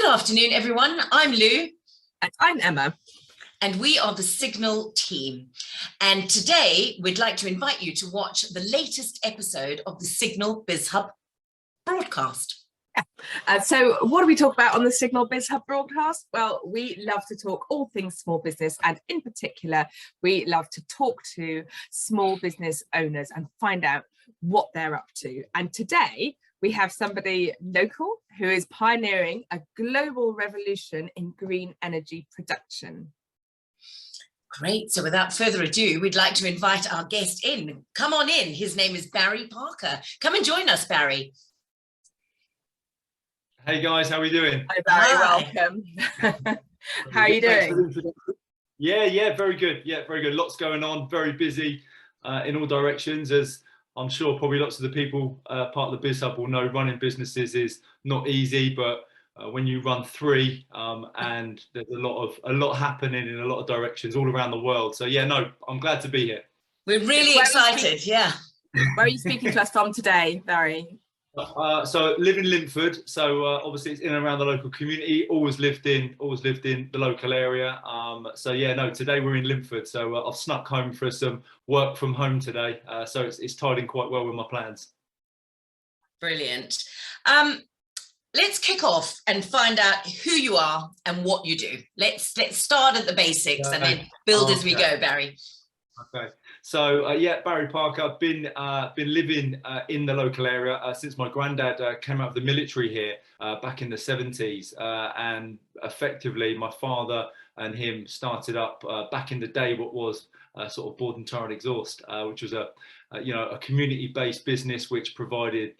Good afternoon, everyone. I'm Lou. And I'm Emma. And we are the SiGNAL team. And today we'd like to invite you to watch the latest episode of the SiGNAL BizHub Broadcast. So what do we talk about on the SiGNAL BizHub Broadcast? Well, we love to talk all things small business, and in particular, we love to talk to small business owners and find out what they're up to. And today, we have somebody local who is pioneering a global revolution in green energy production. Great. So without further ado, we'd like to invite our guest in. Come on in. His name is Barry Parker. Come and join us, Barry. Hey guys, how are we doing? Hi Barry, welcome. How are you doing? Yeah, very good. Yeah, very good. Lots going on, very busy in all directions, as I'm sure probably lots of the people part of the BizHub will know. Running businesses is not easy, but when you run three and there's a lot happening in a lot of directions all around the world. So yeah, no, I'm glad to be here. We're really excited. Yeah. Where are you speaking to us from today, Barry? So live in Linford, so obviously it's in and around the local community. Always lived in the local area. So yeah, no, today we're in Linford. So I've snuck home for some work from home today. So it's tied in quite well with my plans. Brilliant. Let's kick off and find out who you are and what you do. Let's start at the basics and then build as we go, Barry. Okay. So yeah, Barry Parker. I've been living in the local area since my granddad came out of the military here back in the 70s, and effectively my father and him started up back in the day what was sort of Borden Tire and Exhaust, which was a community-based business which provided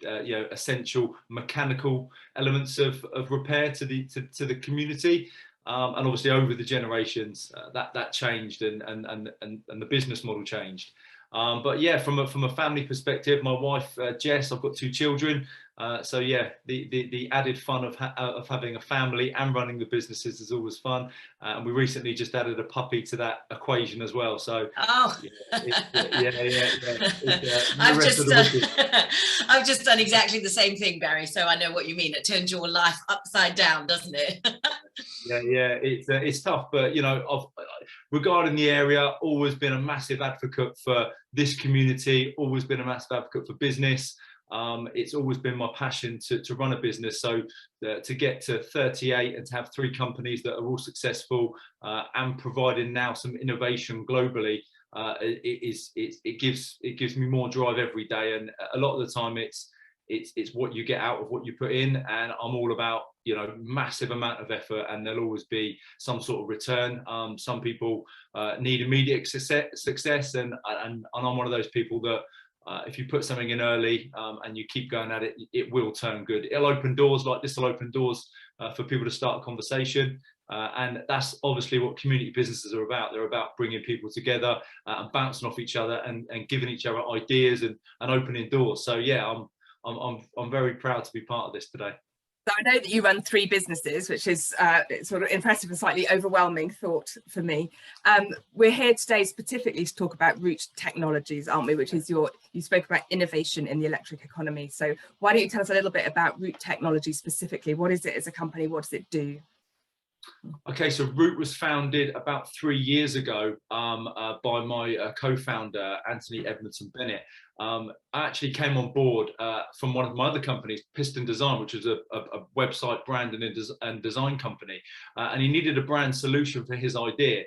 essential mechanical elements of repair to the community. And obviously over the generations that changed and the business model changed. But yeah, from a family perspective, my wife Jess, I've got two children. So yeah, the added fun of having a family and running the businesses is always fun. And we recently just added a puppy to that equation as well. So I've just done exactly the same thing, Barry. So I know what you mean. It turns your life upside down, doesn't it? Yeah, it's tough, but regarding the area, always been a massive advocate for this community, always been a massive advocate for business. It's always been my passion to run a business. So to get to 38 and to have three companies that are all successful and providing now some innovation globally, it gives me more drive every day. And a lot of the time it's what you get out of what you put in, and I'm all about massive amount of effort, and there'll always be some sort of return. Some people need immediate success, and I'm one of those people that if you put something in early and you keep going at it, it will turn good. It'll open doors like this will open doors for people to start a conversation. And that's obviously what community businesses are about. They're about bringing people together and bouncing off each other and giving each other ideas and opening doors. So yeah, I'm very proud to be part of this today. So I know that you run three businesses, which is sort of impressive and slightly overwhelming thought for me. We're here today specifically to talk about Rouute Technologies, aren't we? Which is you spoke about innovation in the electric economy. So why don't you tell us a little bit about Rouute Technologies specifically? What is it as a company? What does it do? Okay, so Rouute was founded about 3 years ago by my co-founder, Anthony Edmondson Bennett. I actually came on board from one of my other companies, Piston Design, which is a website brand and design company. And he needed a brand solution for his idea.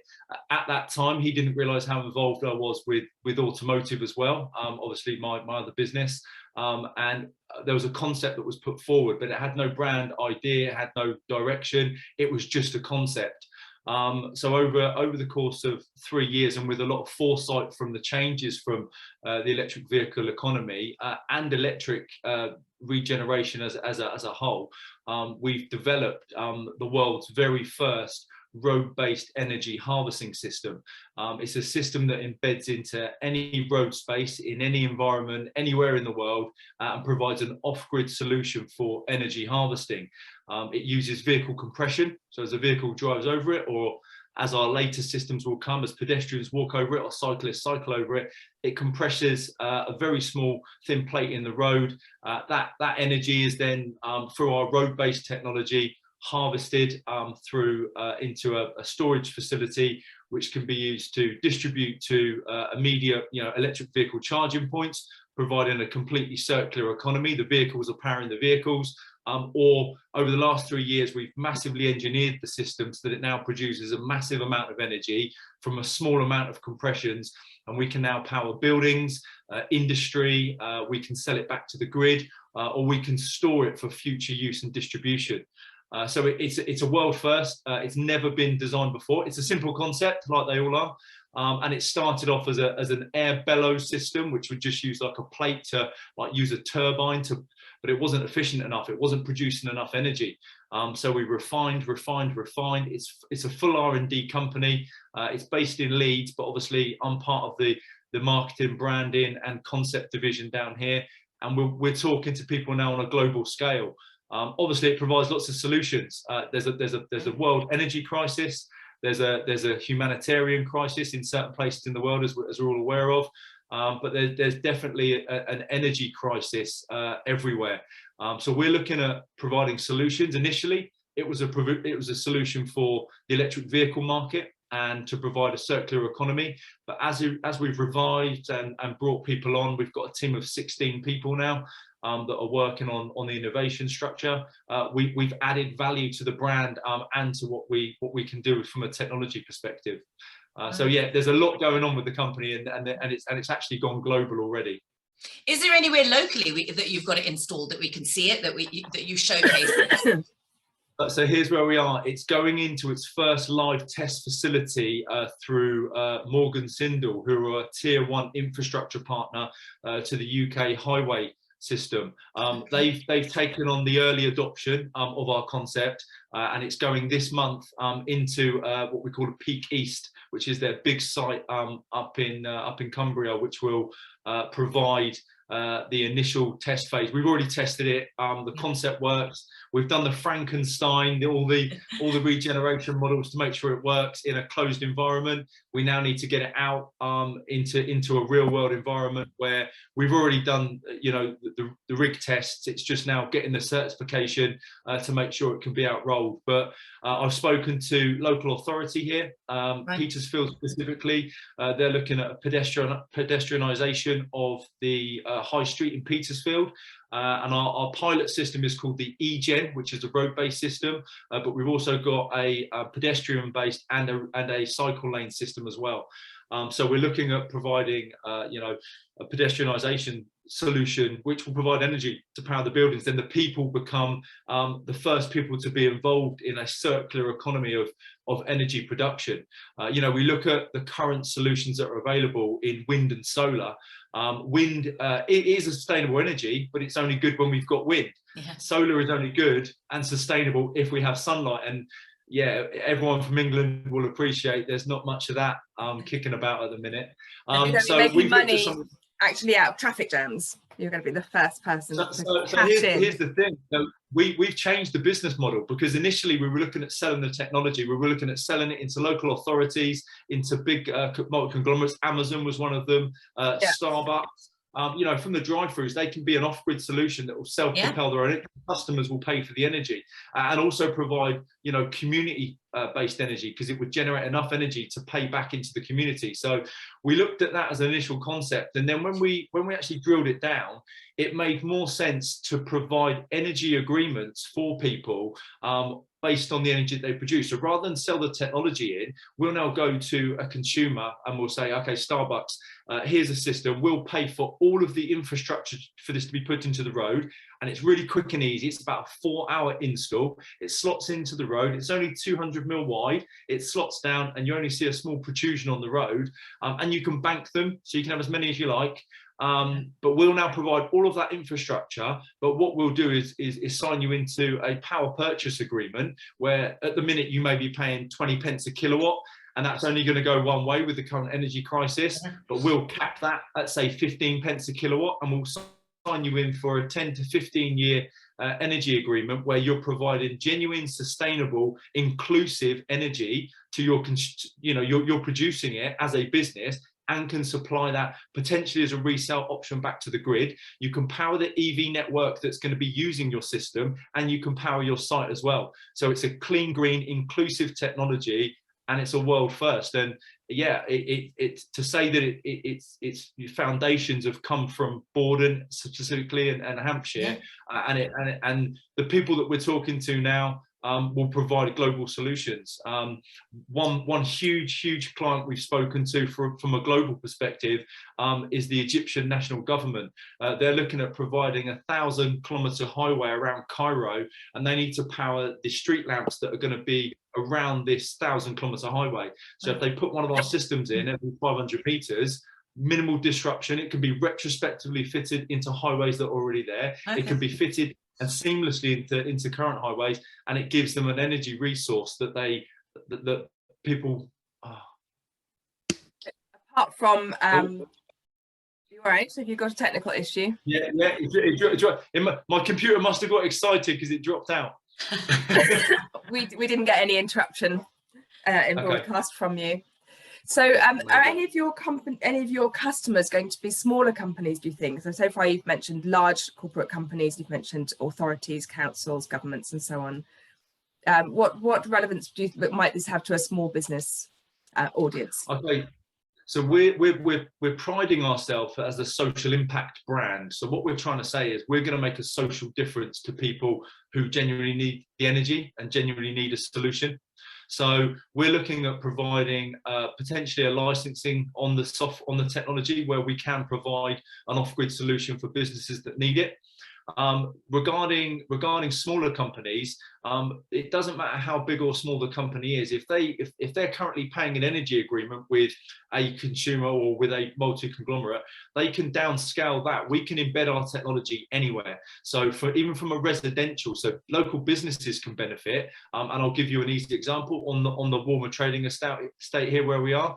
At that time, he didn't realize how involved I was with automotive as well, obviously my other business. And there was a concept that was put forward, but it had no brand idea, it had no direction. It was just a concept. So over the course of 3 years, and with a lot of foresight from the changes from the electric vehicle economy and electric regeneration as a whole, we've developed the world's very first road-based energy harvesting system. It's a system that embeds into any road space, in any environment, anywhere in the world, and provides an off-grid solution for energy harvesting. It uses vehicle compression, so as a vehicle drives over it, or as our later systems will come, as pedestrians walk over it or cyclists cycle over it, it compresses a very small thin plate in the road. That energy is then, through our road-based technology, harvested through into a storage facility, which can be used to distribute to immediate, electric vehicle charging points, providing a completely circular economy. The vehicles are powering the vehicles. Or over the last 3 years, we've massively engineered the system so that it now produces a massive amount of energy from a small amount of compressions, and we can now power buildings, industry, we can sell it back to the grid, or we can store it for future use and distribution. So it's a world first. It's never been designed before. It's a simple concept, like they all are. And it started off as an air bellows system, which would just use like a plate to use a turbine but it wasn't efficient enough. It wasn't producing enough energy. So we refined. It's a full R&D company. It's based in Leeds, but obviously I'm part of the marketing, branding and concept division down here. And we're talking to people now on a global scale. Obviously it provides lots of solutions. There's a world energy crisis. There's a humanitarian crisis in certain places in the world, as we're all aware of. But there's definitely an energy crisis everywhere. So we're looking at providing solutions. Initially, it was a solution for the electric vehicle market and to provide a circular economy. But as we've revived and brought people on, we've got a team of 16 people now that are working on the innovation structure. We've added value to the brand and to what we can do from a technology perspective. So yeah, there's a lot going on with the company, and it's actually gone global already. Is there anywhere locally that you've got it installed that we can see it, that you showcase it? So here's where we are. It's going into its first live test facility through Morgan Sindall, who are a tier 1 infrastructure partner to the UK highway system. They've taken on the early adoption of our concept, and it's going this month into what we call a Peak East, which is their big site up in Cumbria, which will provide the initial test phase. We've already tested it. The concept works. We've done the Frankenstein, all the regeneration models to make sure it works in a closed environment. We now need to get it out into a real world environment where we've already done, the rig tests. It's just now getting the certification to make sure it can be out rolled. But I've spoken to local authority here, right. Petersfield specifically. They're looking at a pedestrianisation of the high street in Petersfield. And our pilot system is called the eGen, which is a road-based system, but we've also got a pedestrian-based and a cycle lane system as well. So we're looking at providing, a pedestrianisation solution which will provide energy to power the buildings. Then the people become the first people to be involved in a circular economy of energy production. We look at the current solutions that are available in wind and solar. Wind it is a sustainable energy, but it's only good when we've got wind. Yeah. Solar is only good and sustainable if we have sunlight. And yeah, everyone from England will appreciate there's not much of that kicking about at the minute. So we've money actually out of traffic jams. You're going to be the first person to cash in. Here's the thing. We've changed the business model, because initially we were looking at selling the technology. We were looking at selling it into local authorities, into big conglomerates. Amazon was one of them, Starbucks. From the drive-throughs, they can be an off-grid solution that will self-propel their own. Customers will pay for the energy and also provide, community-based energy, because it would generate enough energy to pay back into the community. So we looked at that as an initial concept, and then when we actually drilled it down, it made more sense to provide energy agreements for people based on the energy that they produce. So rather than sell the technology in, we'll now go to a consumer and we'll say, okay, Starbucks, here's a system. We'll pay for all of the infrastructure for this to be put into the road. And it's really quick and easy. It's about a 4-hour install. It slots into the road. It's only 200 mil wide. It slots down and you only see a small protrusion on the road. And you can bank them, so you can have as many as you like. But we'll now provide all of that infrastructure. But what we'll do is sign you into a power purchase agreement, where at the minute you may be paying 20 pence a kilowatt, and that's only going to go one way with the current energy crisis. But we'll cap that at, say, 15 pence a kilowatt, and we'll sign you in for a 10 to 15 year energy agreement, where you're providing genuine, sustainable, inclusive energy to your, you're producing it as a business and can supply that potentially as a resale option back to the grid. You can power the EV network that's going to be using your system, and you can power your site as well. So it's a clean, green, inclusive technology, and it's a world first. And yeah, it's to say that its foundations have come from Borden specifically and Hampshire, and the people that we're talking to now will provide global solutions. One huge client we've spoken to from a global perspective is the Egyptian national government. They're looking at providing 1,000-kilometer highway around Cairo, and they need to power the street lamps that are going to be around this 1,000-kilometer highway. So if they put one of our systems in every 500 meters, minimal disruption, it can be retrospectively fitted into highways that are already there. Okay. It can be fitted and seamlessly into current highways, and it gives them an energy resource that that people. Apart from, you all right? So have you got a technical issue? Yeah. My computer must have got excited because it dropped out. we didn't get any interruption in broadcast from you. So are any of your customers going to be smaller companies, do you think? So far you've mentioned large corporate companies, you've mentioned authorities, councils, governments, and so on. What relevance do you think might this have to a small business audience? Okay, so we're priding ourselves as a social impact brand. So what we're trying to say is we're going to make a social difference to people who genuinely need the energy and genuinely need a solution. So we're looking at providing potentially a licensing on the technology where we can provide an off-grid solution for businesses that need it. Regarding smaller companies, it doesn't matter how big or small the company is. If they're currently paying an energy agreement with a consumer or with a multi-conglomerate, they can downscale that. We can embed our technology anywhere. So even from a residential, so local businesses can benefit. And I'll give you an easy example on the warmer trading estate here where we are.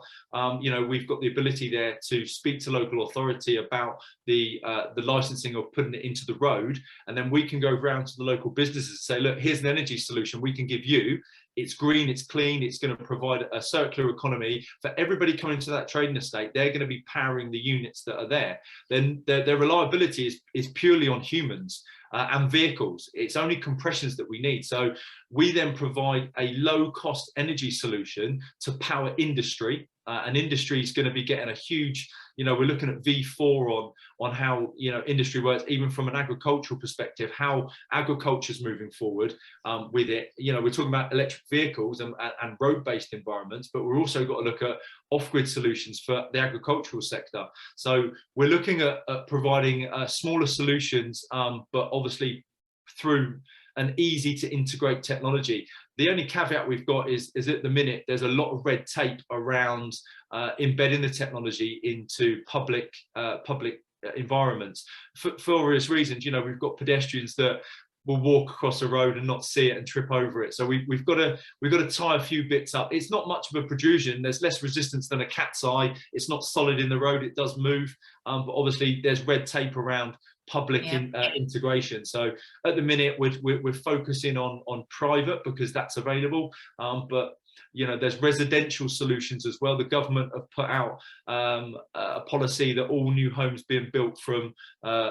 We've got the ability there to speak to local authority about the licensing of putting it into the road, and then we can go around to the local businesses and say, look, here's an energy solution we can give you. It's green, it's clean, it's going to provide a circular economy for everybody coming to that trading estate. They're going to be powering the units that are there. Then their reliability is purely on humans and vehicles. It's only compressions that we need. So we then provide a low-cost energy solution to power industry. And industry is going to be getting a huge, we're looking at V4 on how, industry works, even from an agricultural perspective, how agriculture is moving forward with it. We're talking about electric vehicles and road-based environments, but we're also got to look at off-grid solutions for the agricultural sector. So we're looking at providing smaller solutions, but obviously through an easy to integrate technology. The only caveat we've got is at the minute, there's a lot of red tape around embedding the technology into public environments for various reasons. We've got pedestrians that will walk across a road and not see it and trip over it. So we've got to tie a few bits up. It's not much of a protrusion. There's less resistance than a cat's eye. It's not solid in the road. It does move, but obviously there's red tape around public integration. So at the minute we're focusing on private because that's available, but there's residential solutions as well. The government have put out a policy that all new homes being built from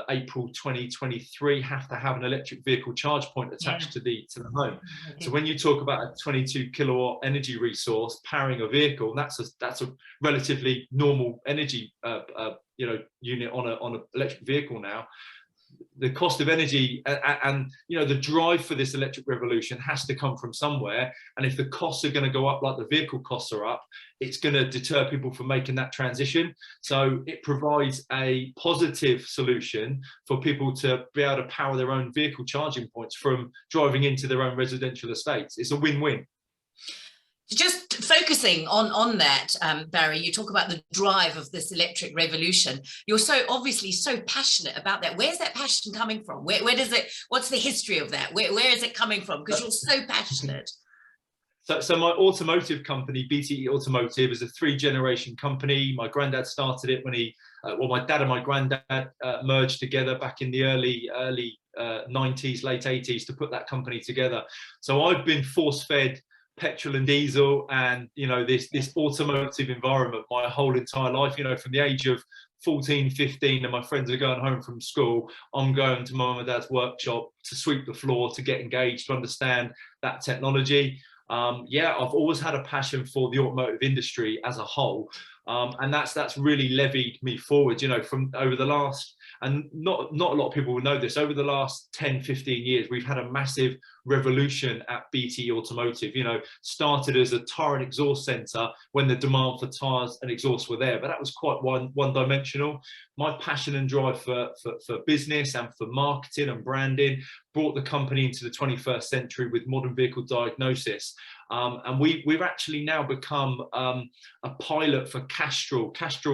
April 2023 have to have an electric vehicle charge point attached to the home. So when you talk about a 22 kilowatt energy resource powering a vehicle, that's a relatively normal energy unit on an electric vehicle now. The cost of energy and the drive for this electric revolution has to come from somewhere, and if the costs are going to go up like the vehicle costs are up, it's going to deter people from making that transition. So it provides a positive solution for people to be able to power their own vehicle charging points from driving into their own residential estates. It's a win-win. Just focusing on that, Barry, you talk about the drive of this electric revolution. You're obviously so passionate about that. Where's that passion coming from? Where does it, what's the history of that? Where is it coming from? Because you're so passionate. So my automotive company, BTE Automotive, is a 3-generation company. My granddad started it when my dad and my granddad merged together back in the early 90s, late 80s to put that company together. So I've been force-fed petrol and diesel and, you know, this automotive environment my whole entire life. You know, from the age of 14, 15, and my friends are going home from school, I'm going to my mum and dad's workshop to sweep the floor, to get engaged, to understand that technology. Yeah, I've always had a passion for the automotive industry as a whole, and that's really levied me forward, you know, from over the last, and not a lot of people will know this, over the last 10, 15 years, we've had a massive revolution at BT Automotive. You know, started as a tyre and exhaust centre when the demand for tyres and exhausts were there, but that was quite one dimensional. My passion and drive for business and for marketing and branding brought the company into the 21st century with modern vehicle diagnosis. And we've actually now become a pilot for Castrol,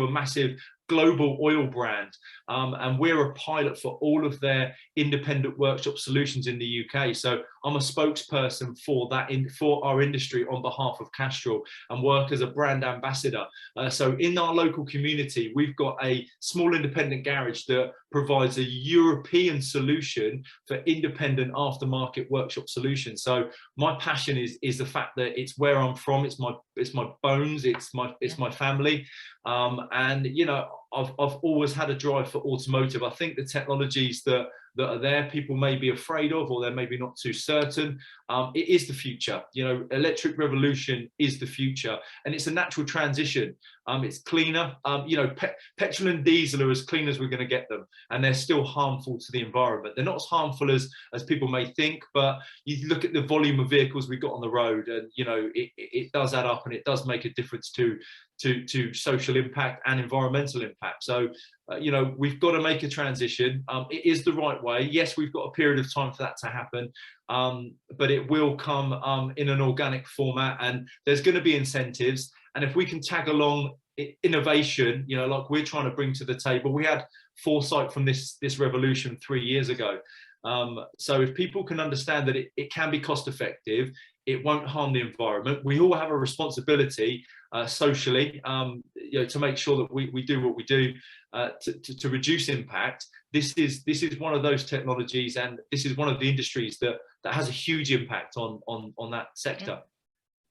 a massive global oil brand, and we're a pilot for all of their independent workshop solutions in the UK. So I'm a spokesperson for that, for our industry on behalf of Castrol, and work as a brand ambassador. So in our local community, we've got a small independent garage that provides a European solution for independent aftermarket workshop solutions. So my passion is the fact that it's where I'm from, it's my bones, it's my family, and you know, I've always had a drive for automotive. I think the technologies that are there, people may be afraid of, or they're maybe not too certain. It is the future. You know, electric revolution is the future, and it's a natural transition. It's cleaner. You know, petrol and diesel are as clean as we're going to get them, and they're still harmful to the environment. They're not as harmful as people may think, but you look at the volume of vehicles we've got on the road, and you know, it does add up, and it does make a difference to social impact and environmental impact. So you know, we've got to make a transition. It is the right way. Yes, we've got a period of time for that to happen, but it will come in an organic format, and there's going to be incentives. And if we can tag along innovation, you know, like we're trying to bring to the table, we had foresight from this revolution 3 years ago. So if people can understand that it can be cost effective, it won't harm the environment. We all have a responsibility socially, you know, to make sure that we do what we do to reduce impact. This is one of those technologies, and this is one of the industries that has a huge impact on that sector.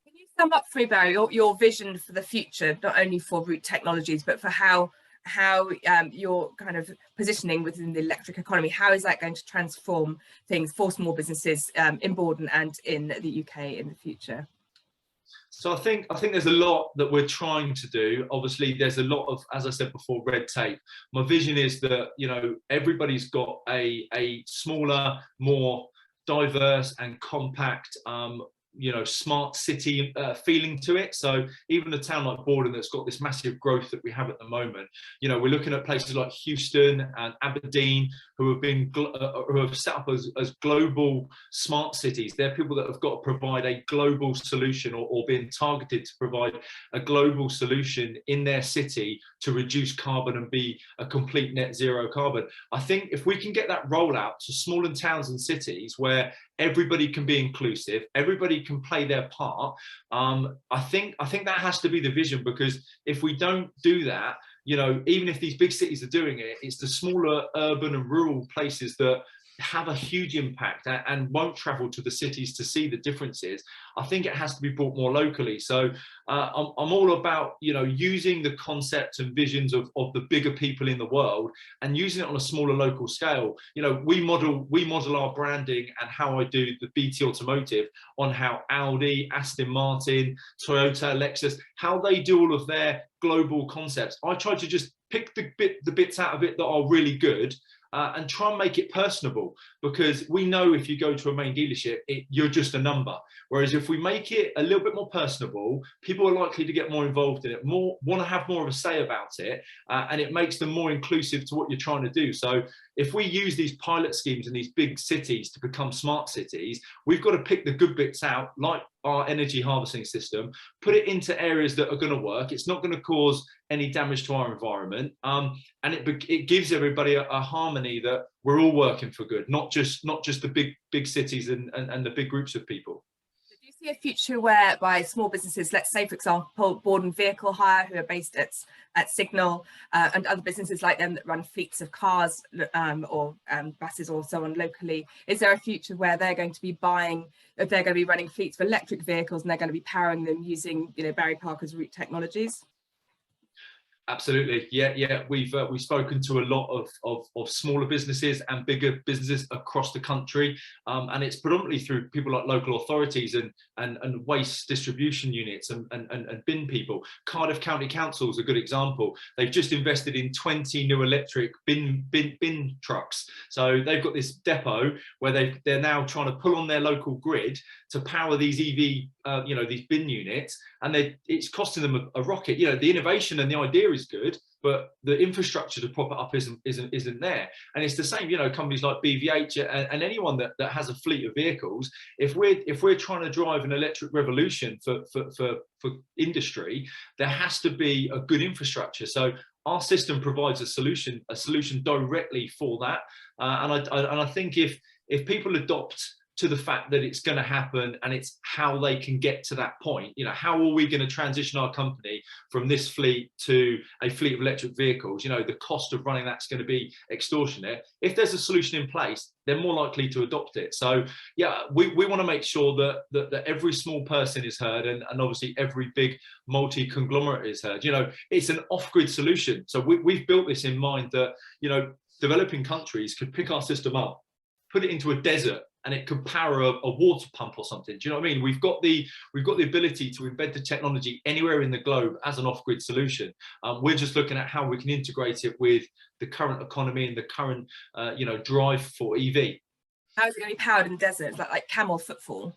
Can you sum up for me, Barry, your vision for the future, not only for Rouute Technologies, but for how you're kind of positioning within the electric economy? How is that going to transform things for small businesses in Borden and in the UK in the future? So I think there's a lot that we're trying to do. Obviously, there's a lot of, as I said before, red tape. My vision is that, you know, everybody's got a smaller, more diverse and compact, you know, smart city feeling to it. So even a town like Borden that's got this massive growth that we have at the moment, you know, we're looking at places like Houston and Aberdeen who have set up as global smart cities. They're people that have got to provide a global solution, or being targeted to provide a global solution in their city to reduce carbon and be a complete net zero carbon. I think if we can get that rollout to smaller towns and cities where everybody can be inclusive, everybody can play their part, I think that has to be the vision, because if we don't do that, you know, even if these big cities are doing it, it's the smaller urban and rural places that have a huge impact and won't travel to the cities to see the differences. I think it has to be brought more locally. So I'm all about, you know, using the concepts and visions of the bigger people in the world and using it on a smaller local scale. You know, we model our branding and how I do the BT Automotive on how Audi, Aston Martin, Toyota, Lexus, how they do all of their global concepts. I try to just pick the bits out of it that are really good, and try and make it personable, because we know if you go to a main dealership, you're just a number. Whereas if we make it a little bit more personable, people are likely to get more involved in it, want to have more of a say about it, and it makes them more inclusive to what you're trying to do. So if we use these pilot schemes in these big cities to become smart cities, we've got to pick the good bits out, like our energy harvesting system, put it into areas that are going to work. It's not going to cause any damage to our environment, and it gives everybody a harmony that we're all working for good, not just the big cities and the big groups of people. Do you See a future whereby small businesses, let's say for example board and vehicle hire, who are based at SiGNAL, and other businesses like them that run fleets of cars or buses or so on locally, is there a future where they're going to be buying, if they're going to be running fleets of electric vehicles and they're going to be powering them using, you know, Barry Parker's Rouute Technologies? Absolutely, yeah. We've spoken to a lot of smaller businesses and bigger businesses across the country, and it's predominantly through people like local authorities and waste distribution units and bin people. Cardiff County Council is a good example. They've just invested in 20 new electric bin trucks. So they've got this depot where they're now trying to pull on their local grid to power these EV, these bin units, and it's costing them a rocket. You know, the innovation and the idea is good, but the infrastructure to prop it up isn't there. And it's the same, you know, companies like BVH and anyone that has a fleet of vehicles. If we're trying to drive an electric revolution for industry, there has to be a good infrastructure. So our system provides a solution directly for that. And I think if people adopt to the fact that it's going to happen, and it's how they can get to that point. You know, how are we going to transition our company from this fleet to a fleet of electric vehicles? You know, the cost of running that's going to be extortionate. If there's a solution in place, they're more likely to adopt it. So yeah, we want to make sure that every small person is heard, and obviously every big multi-conglomerate is heard. You know, it's an off-grid solution. So we've built this in mind that, you know, developing countries could pick our system up, put it into a desert, and it could power a water pump or something. Do you know what I mean? We've got the ability to embed the technology anywhere in the globe as an off-grid solution. We're just looking at how we can integrate it with the current economy and the current drive for EV. How is it going to be powered in deserts? Like camel footfall?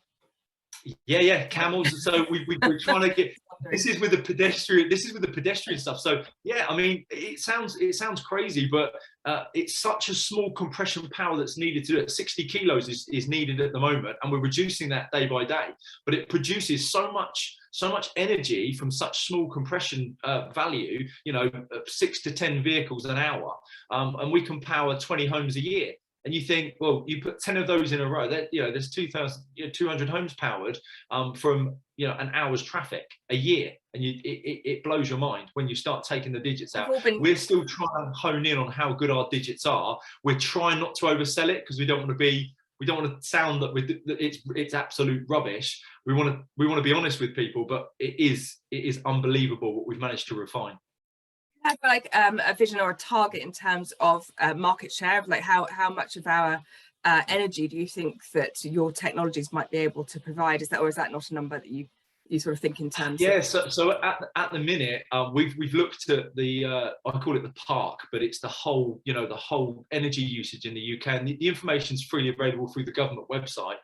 Yeah, camels. So we're trying to get. This is with the pedestrian stuff. So yeah, I mean, it sounds crazy, but it's such a small compression power that's needed to do it. 60 kilos is needed at the moment, and we're reducing that day by day. But it produces so much energy from such small compression value. You know, 6 to 10 vehicles an hour, and we can power 20 homes a year. And you think, well, you put 10 of those in a row, that, you know, there's 2,200 homes powered from, you know, an hour's traffic a year. And it blows your mind when you start taking the digits out. We're still trying to hone in on how good our digits are. We're trying not to oversell it, because we don't want to sound that it's absolute rubbish. We want to be honest with people, but it is unbelievable what we've managed to refine. Have like a vision or a target in terms of market share, of like how much of our energy do you think that your technologies might be able to provide? Is that not a number that you sort of think in terms? Yeah, so at the minute we've looked at the I call it the park, but it's the whole energy usage in the UK, and the information's freely available through the government website.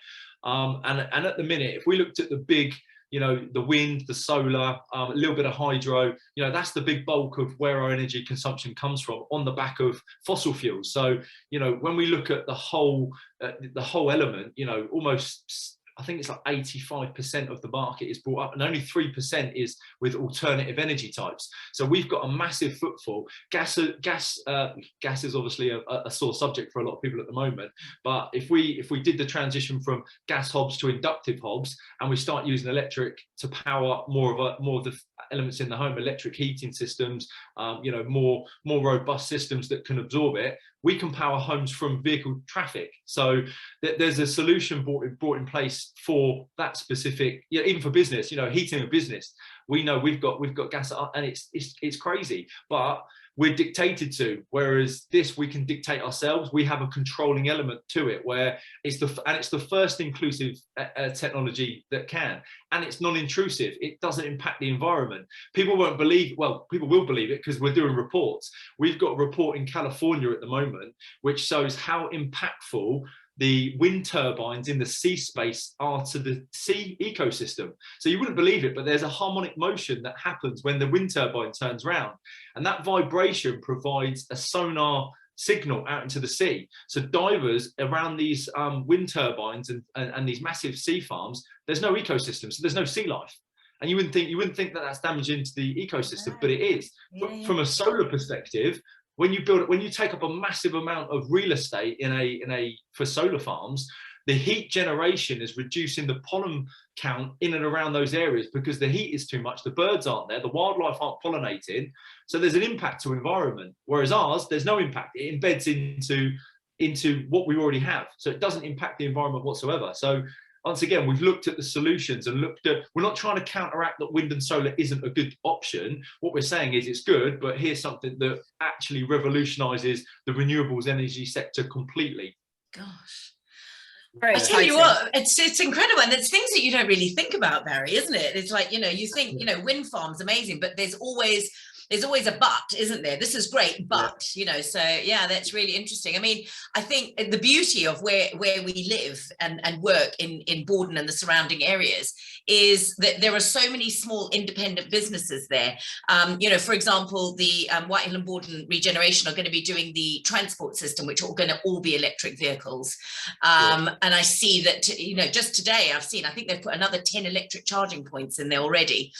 And at the minute, if we looked at the big, you know, the wind, the solar, a little bit of hydro, you know, that's the big bulk of where our energy consumption comes from, on the back of fossil fuels. So, you know, when we look at the whole element, you know, almost, I think it's like 85% of the market is brought up, and only 3% is with alternative energy types. So we've got a massive footfall. Gas is obviously a sore subject for a lot of people at the moment. But if we did the transition from gas hobs to inductive hobs, and we start using electric to power more of the elements in the home, electric heating systems, you know, more robust systems that can absorb it, we can power homes from vehicle traffic. So there's a solution brought in place for that specific, you know, even for business, you know, heating a business. We know we've got gas, and it's crazy, but we're dictated to, whereas this, we can dictate ourselves. We have a controlling element to it, where it's the first inclusive technology that can, and it's non-intrusive. It doesn't impact the environment. People won't believe, well, people will believe it because we're doing reports. We've got a report in California at the moment which shows how impactful the wind turbines in the sea space are to the sea ecosystem. So you wouldn't believe it, but there's a harmonic motion that happens when the wind turbine turns round, and that vibration provides a sonar signal out into the sea. So divers around these wind turbines and these massive sea farms, there's no ecosystem, so there's no sea life. And you wouldn't think that that's damaging to the ecosystem, but it is. Yeah. From a solar perspective, when you take up a massive amount of real estate for solar farms, the heat generation is reducing the pollen count in and around those areas because the heat is too much. The birds aren't there, the wildlife aren't pollinating. So there's an impact to environment. Whereas ours, there's no impact. It embeds into what we already have. So it doesn't impact the environment whatsoever. So once again, we've looked at the solutions and we're not trying to counteract that wind and solar isn't a good option. What we're saying is it's good, but here's something that actually revolutionizes the renewables energy sector completely. Gosh. Very I tell you exciting. what, it's incredible. And it's things that you don't really think about, Barry, isn't it? It's like, you think, wind farms amazing, but there's always a but, isn't there? This is great, but, so yeah, that's really interesting. I mean, I think the beauty of where we live and work in Borden and the surrounding areas is that there are so many small independent businesses there. For example, the Whitehill and Borden Regeneration are going to be doing the transport system, which are going to all be electric vehicles. And I see that, just today I've seen, I think they've put another 10 electric charging points in there already.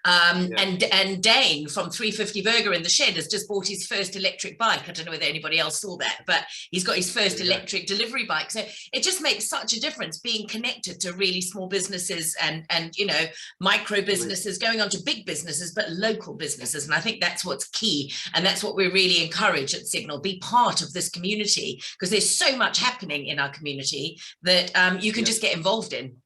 And Dane from 350 Burger in the Shed has just bought his first electric bike. I don't know whether anybody else saw that, but he's got his first electric delivery bike. So it just makes such a difference being connected to really small businesses and micro businesses going on to big businesses, but local businesses. And I think that's what's key. And that's what we really encourage at SiGNAL, be part of this community, because there's so much happening in our community that you can just get involved in.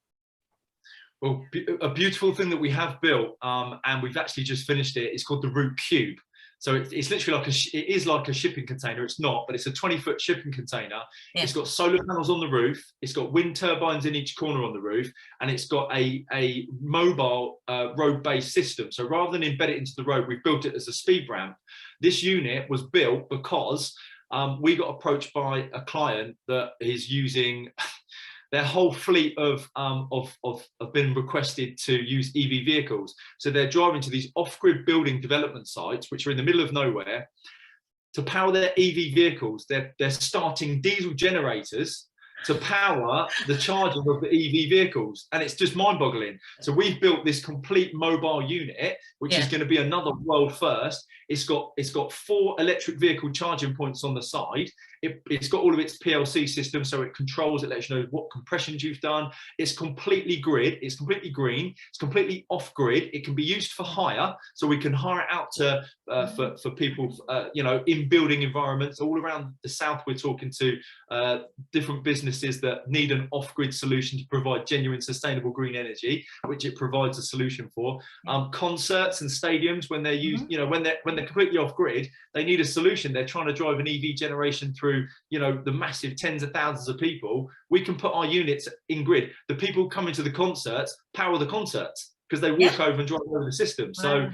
Well, a beautiful thing that we have built, and we've actually just finished it, is called the Rouute Cube. So it's literally it is like a shipping container. It's not, but it's a 20-foot shipping container. Yeah. It's got solar panels on the roof. It's got wind turbines in each corner on the roof, and it's got a mobile road-based system. So rather than embed it into the road, we've built it as a speed ramp. This unit was built because we got approached by a client that is using their whole fleet have been requested to use EV vehicles. So they're driving to these off-grid building development sites, which are in the middle of nowhere. To power their EV vehicles, they're starting diesel generators to power the charging of the EV vehicles. And it's just mind-boggling. So we've built this complete mobile unit, which is going to be another world first. It's got 4 electric vehicle charging points on the side. It's got all of its PLC systems, so it controls, it lets you know what compressions you've done. It's completely grid, it's completely green, it's completely off grid. It can be used for hire, so we can hire it out to for people, in building environments all around the south. We're talking to different businesses that need an off-grid solution to provide genuine, sustainable green energy, which it provides a solution for. Concerts and stadiums, when they're used, when they're completely off-grid, they need a solution. They're trying to drive an EV generation through, the massive tens of thousands of people. We can put our units in grid. The people coming to the concerts power the concerts because they walk over and drive over the system. So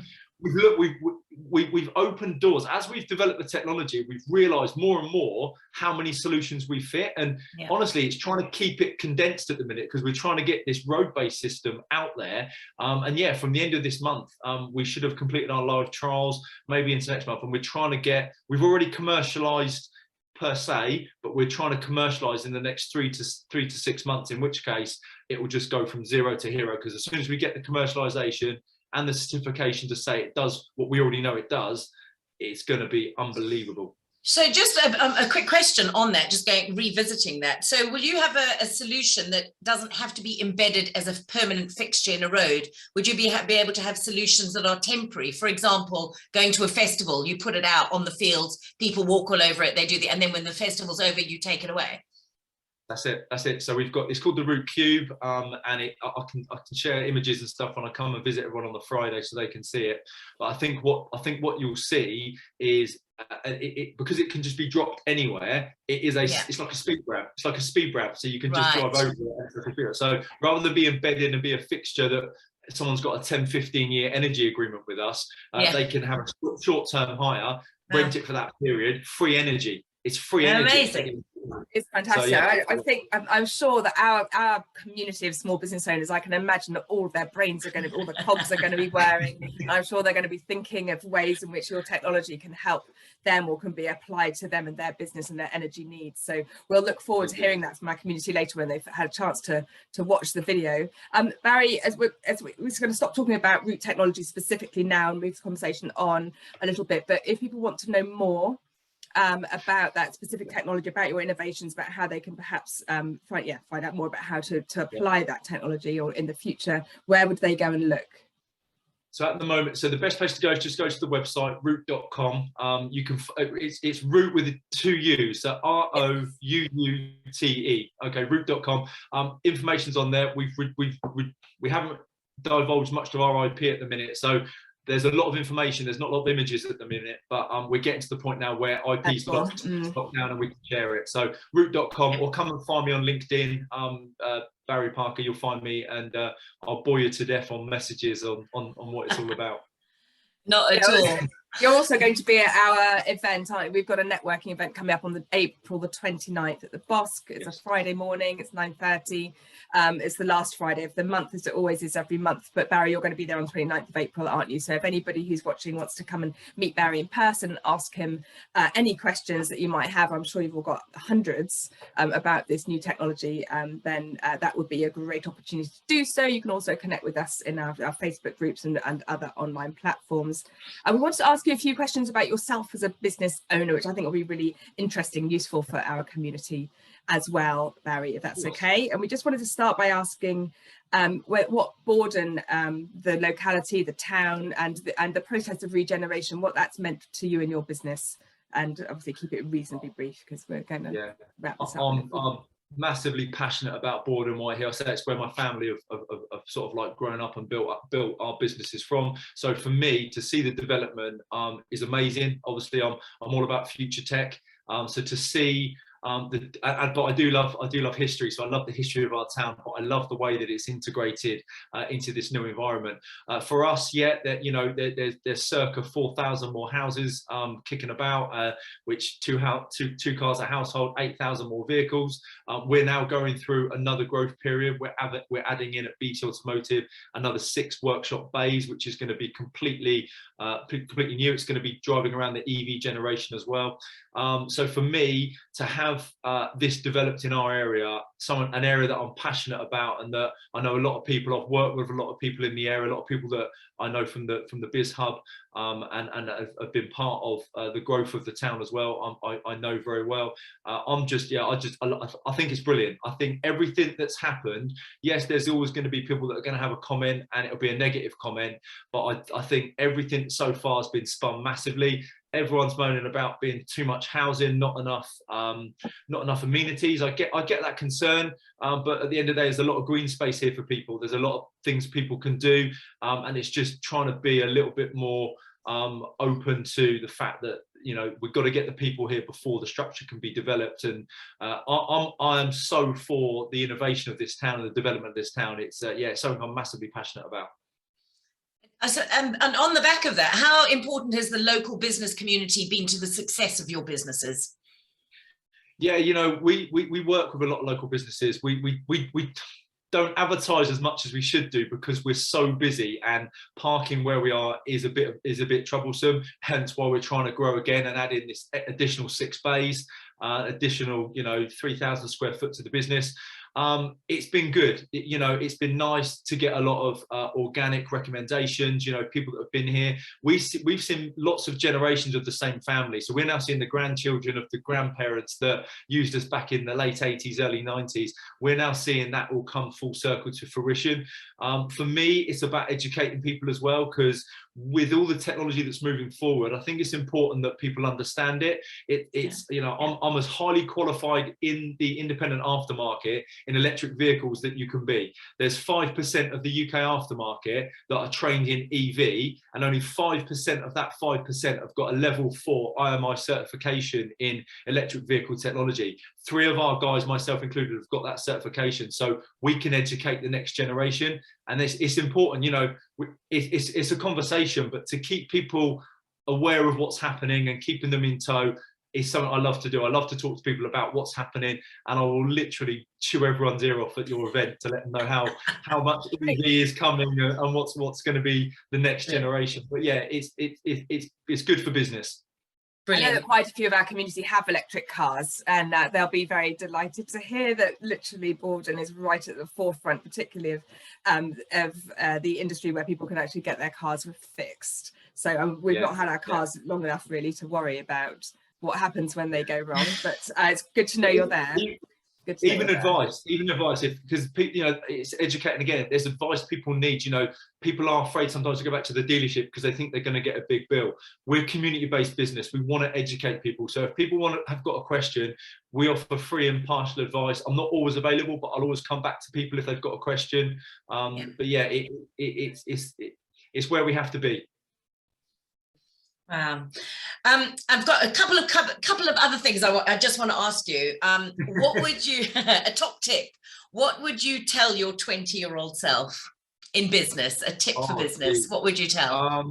we've opened doors. As we've developed the technology, we've realized more and more how many solutions we fit. And honestly, it's trying to keep it condensed at the minute because we're trying to get this road-based system out there. And from the end of this month, we should have completed our live trials, maybe into next month. And we've already commercialized per se, but we're trying to commercialize in the next 3 to 6 months, in which case it will just go from zero to hero. Because as soon as we get the commercialization and the certification to say it does what we already know it does, it's going to be unbelievable. So just a quick question on that, just revisiting that. So will you have a solution that doesn't have to be embedded as a permanent fixture in a road? Would you be able to have solutions that are temporary? For example, going to a festival, you put it out on the fields, people walk all over it, and then when the festival's over, you take it away. That's it. So we've got, it's called the Rouute Cube, and I can share images and stuff when I come and visit everyone on the Friday so they can see it. But I think what you'll see is because it can just be dropped anywhere. It's like a speed ramp. It's like a speed ramp, so you can just drive over it. So rather than be embedded and be a fixture that someone's got a 10-15 year energy agreement with us, they can have a short-term hire, rent it for that period, free energy. It's free energy. Amazing. It's fantastic. So, I'm sure that our community of small business owners, I can imagine that all of their brains are all the cogs are going to be whirring. I'm sure they're going to be thinking of ways in which your technology can help them or can be applied to them and their business and their energy needs. So we'll look forward to hearing that from our community later when they've had a chance to watch the video. Barry, we're going to stop talking about Rouute Technologies specifically now and move the conversation on a little bit. But if people want to know more about that specific technology, about your innovations, about how they can perhaps find out more about how to apply that technology, or in the future, where would they go and look? So at the moment, so the best place to go is just go to the website, rouute.com. You can, it's Rouute with 2 U's, so ROUUTE. Okay, rouute.com. Information's on there. We haven't divulged much of our IP at the minute, so there's a lot of information. There's not a lot of images at the minute, but we're getting to the point now where IP's locked down and we can share it. So rouute.com, or come and find me on LinkedIn. Barry Parker, you'll find me, and I'll bore you to death on messages on what it's all about. Not at all. You're also going to be at our event, aren't you? We've got a networking event coming up on April the 29th at the Bosque. It's a Friday morning. It's 9:30. It's the last Friday of the month, as it always is every month. But Barry, you're going to be there on 29th of April, aren't you? So if anybody who's watching wants to come and meet Barry in person and ask him any questions that you might have, I'm sure you've all got hundreds about this new technology, then that would be a great opportunity to do so. You can also connect with us in our Facebook groups and other online platforms. We want to ask you a few questions about yourself as a business owner, which I think will be really interesting, useful for our community as well, Barry, if that's okay. And we just wanted to start by asking what Borden, the locality, the town, and the process of regeneration, what that's meant to you in your business, and obviously keep it reasonably brief because we're going to wrap this up. I'm massively passionate about Borden Whitehill. I say it's where my family have sort of like grown up and built our businesses from. So for me to see the development is amazing. Obviously, I'm all about future tech. So to see but I do love history, so I love the history of our town, but I love the way that it's integrated into this new environment. For us, there's circa 4,000 more houses kicking about, which two cars a household, 8,000 more vehicles. We're now going through another growth period. We're adding in at BT Automotive another 6 workshop bays, which is going to be completely new. It's going to be driving around the EV generation as well. So for me to have this developed in our area, an area that I'm passionate about, and that I know a lot of people, I've worked with a lot of people in the area, a lot of people that I know from the BizHub, and have been part of the growth of the town as well. I know very well. I think it's brilliant. I think everything that's happened, yes, there's always going to be people that are going to have a comment, and it'll be a negative comment, but I think everything so far has been spun massively. Everyone's moaning about being too much housing, not enough amenities. I get that concern, but at the end of the day, there's a lot of green space here for people. There's a lot of things people can do, and it's just trying to be a little bit more open to the fact that we've got to get the people here before the structure can be developed. And I am so for the innovation of this town and the development of this town. It's something I'm massively passionate about. And on the back of that, how important has the local business community been to the success of your businesses? Yeah, we work with a lot of local businesses. We don't advertise as much as we should do because we're so busy, and parking where we are is a bit troublesome. Hence why we're trying to grow again and add in this additional 6 bays, additional 3,000 square foot to the business. It's been good. It's been nice to get a lot of organic recommendations. People that have been here. We've seen lots of generations of the same family. So we're now seeing the grandchildren of the grandparents that used us back in the late 80s, early 90s. We're now seeing that all come full circle to fruition. For me, it's about educating people as well, because with all the technology that's moving forward, I think it's important that people understand it. I'm as highly qualified in the independent aftermarket in electric vehicles that you can be. There's 5% of the UK aftermarket that are trained in EV, and only 5% of that 5% have got a level 4 IMI certification in electric vehicle technology. 3 of our guys, myself included, have got that certification, so we can educate the next generation. And it's important, it's a conversation, but to keep people aware of what's happening and keeping them in tow is something I love to do. I love to talk to people about what's happening, and I will literally chew everyone's ear off at your event to let them know how much EV is coming and what's going to be the next generation. But yeah, it's good for business. Brilliant. I know that quite a few of our community have electric cars, and they'll be very delighted to hear that literally Borden is right at the forefront, particularly of the industry where people can actually get their cars fixed. So we've not had our cars long enough really to worry about what happens when they go wrong, but it's good to know you're there. Even advice, because you know, it's educating. Again, there's advice people need. You know, people are afraid sometimes to go back to the dealership because they think they're going to get a big bill. We're a community-based business. We want to educate people. So if people have got a question, we offer free and partial advice. I'm not always available, but I'll always come back to people if they've got a question. But yeah, it's where we have to be. Wow. I've got a couple of other things I just want to ask you. What would you, a top tip, what would you tell your 20-year-old self in business? A tip for business, what would you tell?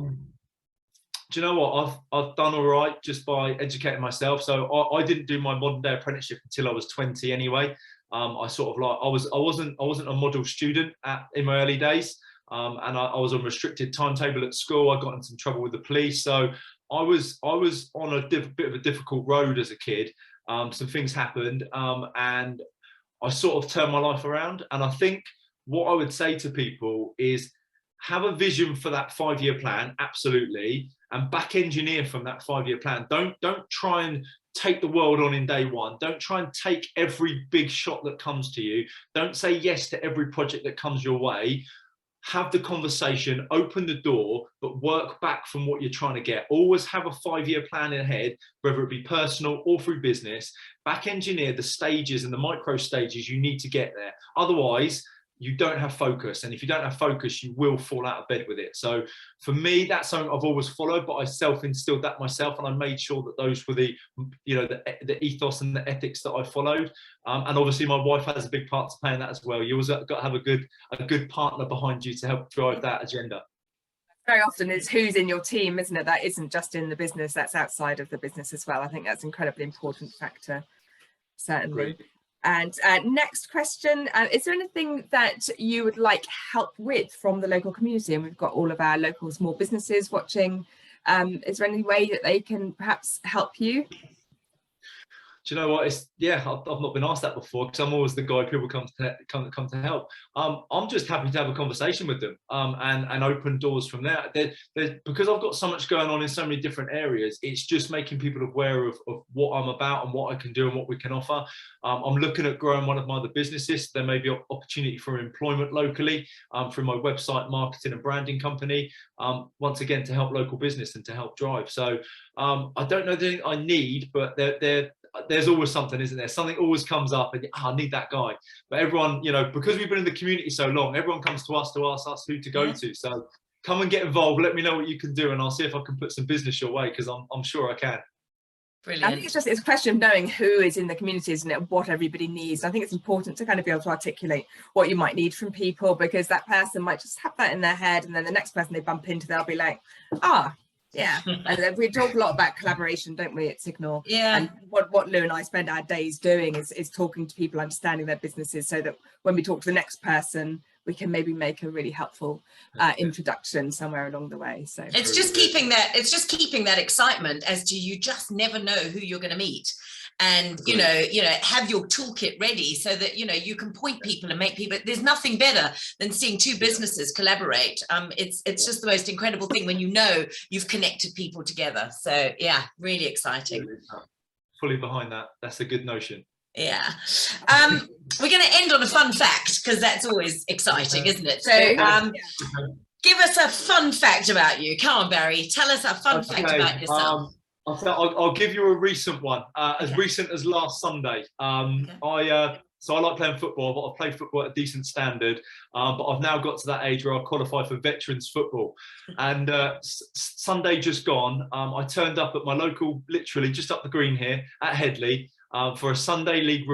Do you know what? I've done all right just by educating myself. So I didn't do my modern day apprenticeship until I was 20 anyway. I sort of like, I wasn't a model student in my early days. And I was on restricted timetable at school. I got into some trouble with the police. So I was on a bit of a difficult road as a kid. Some things happened and I sort of turned my life around. And I think what I would say to people is have a vision for that 5-year plan, absolutely, and back engineer from that 5-year plan. Don't try and take the world on in day one. Don't try and take every big shot that comes to you. Don't say yes to every project that comes your way. Have the conversation, open the door, but work back from what you're trying to get. Always have a 5-year plan ahead, whether it be personal or through business. Back engineer the stages and the micro stages you need to get there. Otherwise, you don't have focus. And if you don't have focus, you will fall out of bed with it. So for me, that's something I've always followed, but I self-instilled that myself. And I made sure that those were the ethos and the ethics that I followed. And obviously my wife has a big part to play in that as well. You always got to have a good partner behind you to help drive that agenda. Very often it's who's in your team, isn't it? That isn't just in the business, that's outside of the business as well. I think that's an incredibly important factor, certainly. Agreed. And next question, is there anything that you would like help with from the local community? And we've got all of our local small businesses watching. Is there any way that they can perhaps help you? Do you know what? I've not been asked that before because I'm always the guy people come to help. I'm just happy to have a conversation with them and open doors from there. Because I've got so much going on in so many different areas, it's just making people aware of what I'm about and what I can do and what we can offer. I'm looking at growing one of my other businesses. There may be an opportunity for employment locally through my website marketing and branding company, once again, to help local business and to help drive. So I don't know the thing I need, but there's always something, isn't there? Something always comes up and I need that guy. But everyone, you know, because we've been in the community so long, everyone comes to us ask who to go to. So come and get involved. Let me know what you can do and I'll see if I can put some business your way because I'm sure I can. Brilliant. I think it's a question of knowing who is in the community, isn't it? What everybody needs. I think it's important to kind of be able to articulate what you might need from people because that person might just have that in their head and then the next person they bump into, they'll be like, yeah. And we talk a lot about collaboration, don't we, at SiGNAL? Yeah. And what Lou and I spend our days doing is talking to people, understanding their businesses so that when we talk to the next person, we can maybe make a really helpful introduction somewhere along the way. So it's just keeping that excitement as to you just never know who you're going to meet. And you know have your toolkit ready so that you can point people and make people. There's nothing better than seeing two businesses collaborate. It's just the most incredible thing when you've connected people together. So yeah, really exciting. Fully behind that. That's a good notion. Yeah. We're going to end on a fun fact because that's always exciting, isn't it? So give us a fun fact about you. Come on, Barry, tell us a fun fact about yourself. I'll give you a recent one, as recent as last Sunday. So I like playing football, but I've played football at a decent standard, but I've now got to that age where I qualify for veterans football. And Sunday just gone, I turned up at my local, literally just up the green here at Headley, for a Sunday League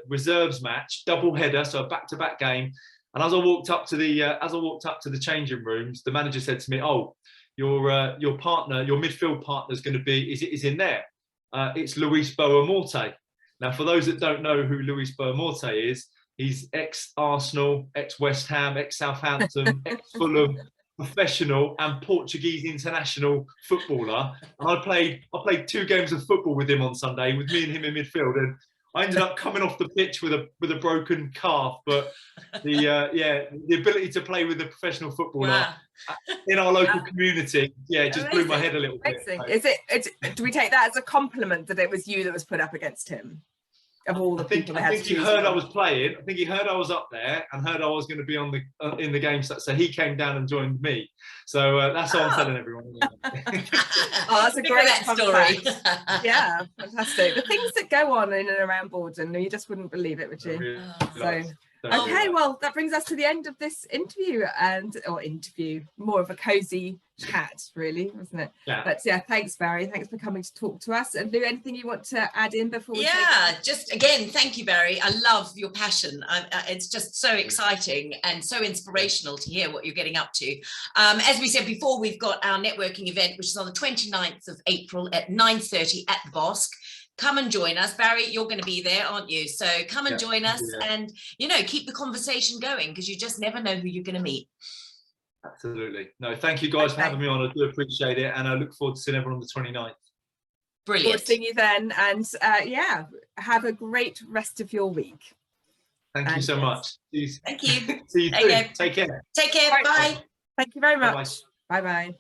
reserves match, double header, so a back-to-back game. And as I walked up to the changing rooms, the manager said to me, "Oh, your partner, your midfield partner is going to be is in there. It's Luis Boa-Morte." Now, for those that don't know who Luis Boa-Morte is, he's ex-Arsenal, ex-West Ham, ex-Southampton, ex-Fulham, professional and Portuguese international footballer. And I played 2 games of football with him on Sunday, with me and him in midfield. And I ended up coming off the pitch with a broken calf, but the ability to play with a professional footballer in our local community, it just blew my head a little bit. Do we take that as a compliment that it was you that was put up against him? Of all the people, I think he heard I was playing. I think he heard I was up there and heard I was going to be on the in the game. So he came down and joined me. So that's all I'm telling everyone. Oh, that's a great story. Yeah, fantastic. The things that go on in and around Borden, you just wouldn't believe it, would you? Really Okay, well, that brings us to the end of this interview, more of a cozy chat, really, wasn't it? Yeah. But yeah, thanks, Barry. Thanks for coming to talk to us. And Lou, anything you want to add in before we just again, thank you, Barry. I love your passion. It's just so exciting and so inspirational to hear what you're getting up to. As we said before, we've got our networking event, which is on the 29th of April at 9:30 at the Bosque. Come and join us. Barry, you're going to be there, aren't you? So come and join us and, keep the conversation going, because you just never know who you're going to meet. Absolutely. No, thank you guys for having me on. I do appreciate it. And I look forward to seeing everyone on the 29th. Brilliant. We'll see you then. And have a great rest of your week. Thank you so much. Thank you. See you soon. Take care. Take care. Bye. Thank you very much. Bye-bye.